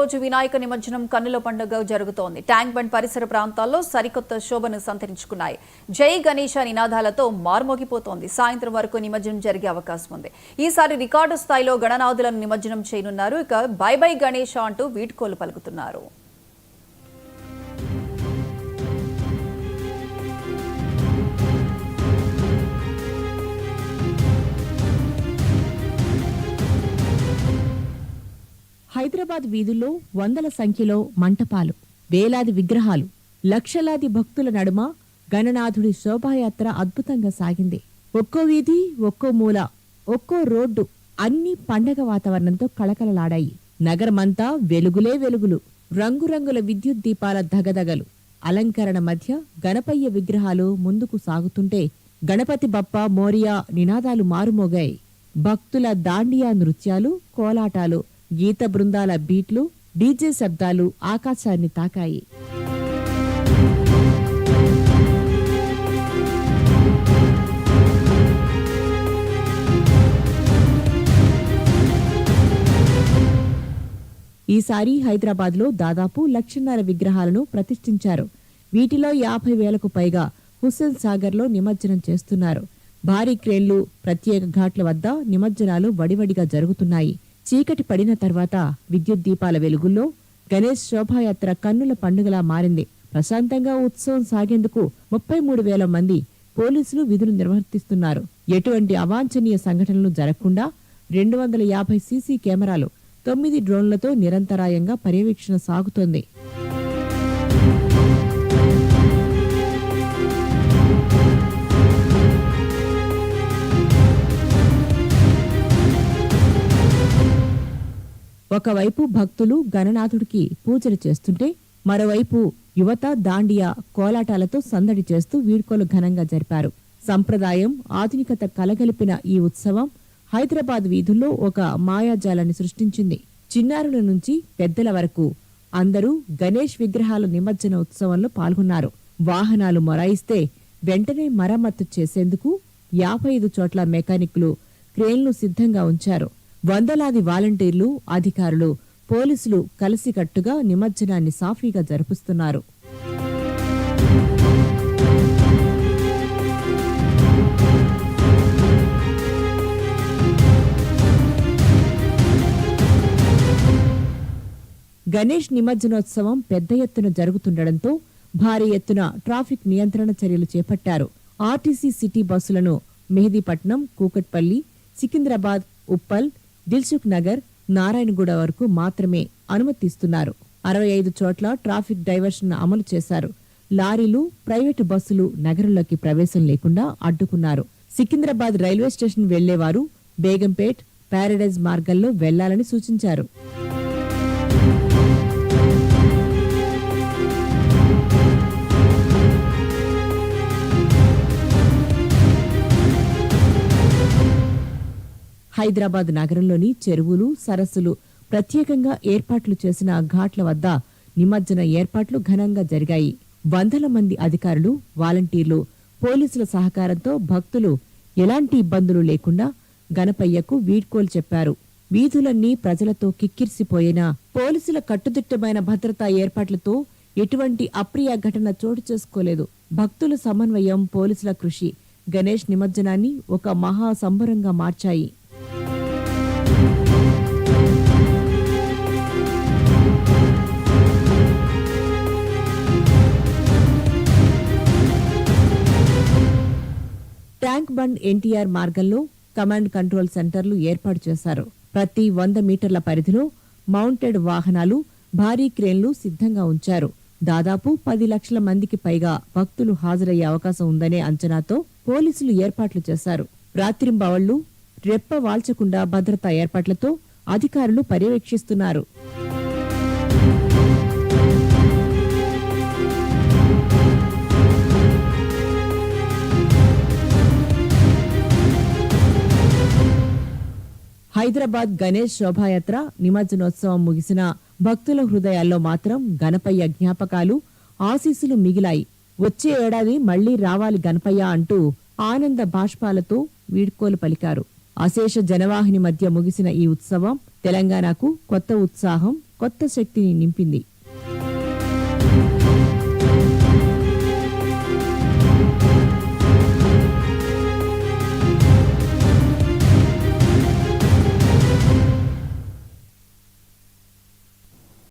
రోజు వినాయక నిమజ్జనం కన్నుల పండుగ జరుగుతోంది. ట్యాంక్ బండ్ పరిసర ప్రాంతాల్లో సరికొత్త శోభను సంతరించుకున్నాయి. జై గణేశ నినాదాలతో మార్మోగిపోతోంది. సాయంత్రం వరకు నిమజ్జనం జరిగే అవకాశం ఉంది. ఈసారి రికార్డు స్థాయిలో గణనాథులను నిమజ్జనం చేయనున్నారు. ఇక బై బై గణేశ అంటూ వీడ్కోలు పలుకుతున్నారు. హైదరాబాద్ వీధుల్లో వందల సంఖ్యలో మంటపాలు, వేలాది విగ్రహాలు, లక్షలాది భక్తుల నడుమ గణనాథుడి శోభాయాత్ర అద్భుతంగా సాగింది. ఒక్కో వీధి, ఒక్కో మూల, ఒక్కో రోడ్డు అన్ని పండగ వాతావరణంతో కళకళలాడాయి. నగరమంతా వెలుగులే వెలుగులు, రంగురంగుల విద్యుత్ దీపాల ధగధగలు. అలంకరణ మధ్య గణపయ్య విగ్రహాలు ముందుకు సాగుతుంటే గణపతి బప్ప మోరియా నినాదాలు మారుమోగాయి. భక్తుల దాండియా నృత్యాలు, కోలాటాలు, గీత బృందాల బీట్లు, డీజే శబ్దాలు ఆకాశాన్ని తాకాయి. ఈసారి హైదరాబాద్లో దాదాపు 1,50,000 విగ్రహాలను ప్రతిష్ఠించారు. వీటిలో 50,000కు పైగా హుస్సేన్ సాగర్లో నిమజ్జనం చేస్తున్నారు. భారీ క్రేన్లు, ప్రత్యేక ఘాట్ల వద్ద నిమజ్జనాలు వడివడిగా జరుగుతున్నాయి. చీకటి పడిన తర్వాత విద్యుత్ దీపాల వెలుగుల్లో గణేష్ శోభాయాత్ర కన్నుల పండుగలా మారింది. ప్రశాంతంగా ఉత్సవం సాగేందుకు 33,000 మంది పోలీసులు విధులు నిర్వర్తిస్తున్నారు. ఎటువంటి అవాంఛనీయ సంఘటనలు జరగకుండా 250 సీసీ కెమెరాలు, 9 డ్రోన్లతో నిరంతరాయంగా పర్యవేక్షణ సాగుతోంది. ఒకవైపు భక్తులు గణనాథుడికి పూజలు చేస్తుంటే మరోవైపు యువత దాండియా కోలాటాలతో సందడి చేస్తూ వీడ్కోలు ఘనంగా జరిపారు. సంప్రదాయం, ఆధునికత కలగలిపిన ఈ ఉత్సవం హైదరాబాద్ వీధుల్లో ఒక మాయాజాలాన్ని సృష్టించింది. చిన్నారుల నుంచి పెద్దల వరకు అందరూ గణేష్ విగ్రహాల నిమజ్జన ఉత్సవంలో పాల్గొన్నారు. వాహనాలు మొరాయిస్తే వెంటనే మరమ్మతు చేసేందుకు 55 చోట్ల మెకానిక్లు, క్రేన్లు సిద్ధంగా ఉంచారు. వందలాది వాలంటీర్లు, అధికారులు, పోలీసులు కలిసికట్టుగా నిమజ్జనాన్ని సాఫీగా జరిపిస్తున్నారు. గణేష్ నిమజ్జనోత్సవం పెద్ద ఎత్తున జరుగుతుండటంతో భారీ ఎత్తున ట్రాఫిక్ నియంత్రణ చర్యలు చేపట్టారు. ఆర్టీసీ సిటీ బస్సులను మెహదీపట్నం, కూకట్పల్లి, సికింద్రాబాద్, ఉప్పల్, దిల్సుఖ్ నగర్, నారాయణగూడ వరకు మాత్రమే అనుమతిస్తున్నారు. 65 చోట్ల ట్రాఫిక్ డైవర్షన్ అమలు చేశారు. లారీలు, ప్రైవేటు బస్సులు నగరంలోకి ప్రవేశం లేకుండా అడ్డుకున్నారు. సికింద్రాబాద్ రైల్వే స్టేషన్ వెళ్లేవారు బేగంపేట్, ప్యారడైజ్ మార్గాల్లో వెళ్లాలని సూచించారు. హైదరాబాద్ నగరంలోని చెరువులు, సరస్సులు ప్రత్యేకంగా ఏర్పాట్లు చేసిన ఘాట్ల వద్ద నిమజ్జన ఏర్పాట్లు ఘనంగా జరిగాయి. వందల మంది అధికారులు, వాలంటీర్లు, పోలీసుల సహకారంతో భక్తులు ఎలాంటి ఇబ్బందులు లేకుండా గణపయ్యకు వీడ్కోలు చెప్పారు. వీధులన్నీ ప్రజలతో కిక్కిరిసిపోయినా పోలీసుల కట్టుదిట్టమైన భద్రతా ఏర్పాట్లతో ఎటువంటి అప్రియ ఘటన చోటు చేసుకోలేదు. భక్తుల సమన్వయం, పోలీసుల కృషి గణేష్ నిమజ్జనాన్ని ఒక మహా సంబరంగా మార్చాయి. ట్యాంక్ బండ్ ఎన్టీఆర్ మార్గంలో కమాండ్ కంట్రోల్ సెంటర్లు ఏర్పాటు చేశారు. ప్రతి 100 మీటర్ల పరిధిలో మౌంటెడ్ వాహనాలు, భారీ క్రేన్లు సిద్ధంగా ఉంచారు. దాదాపు 10 లక్షల మందికి పైగా భక్తులు హాజరయ్యే అవకాశం ఉందనే అంచనాతో పోలీసులు ఏర్పాట్లు చేశారు. రాత్రింబవళ్లు రెప్ప వాల్చకుండా భద్రతా ఏర్పాట్లతో అధికారులు పర్యవేక్షిస్తున్నారు. హైదరాబాద్ గణేష్ శోభాయాత్ర నిమజ్జనోత్సవం ముగిసిన భక్తుల హృదయాల్లో మాత్రం గణపయ్య జ్ఞాపకాలు, ఆశీస్సులు మిగిలాయి. వచ్చే ఏడాది మళ్లీ రావాలి గణపయ్య అంటూ ఆనంద బాష్పాలతో వీడ్కోలు పలికారు. అశేష జనవాహిని మధ్య ముగిసిన ఈ ఉత్సవం తెలంగాణకు కొత్త ఉత్సాహం, కొత్త శక్తిని నింపింది.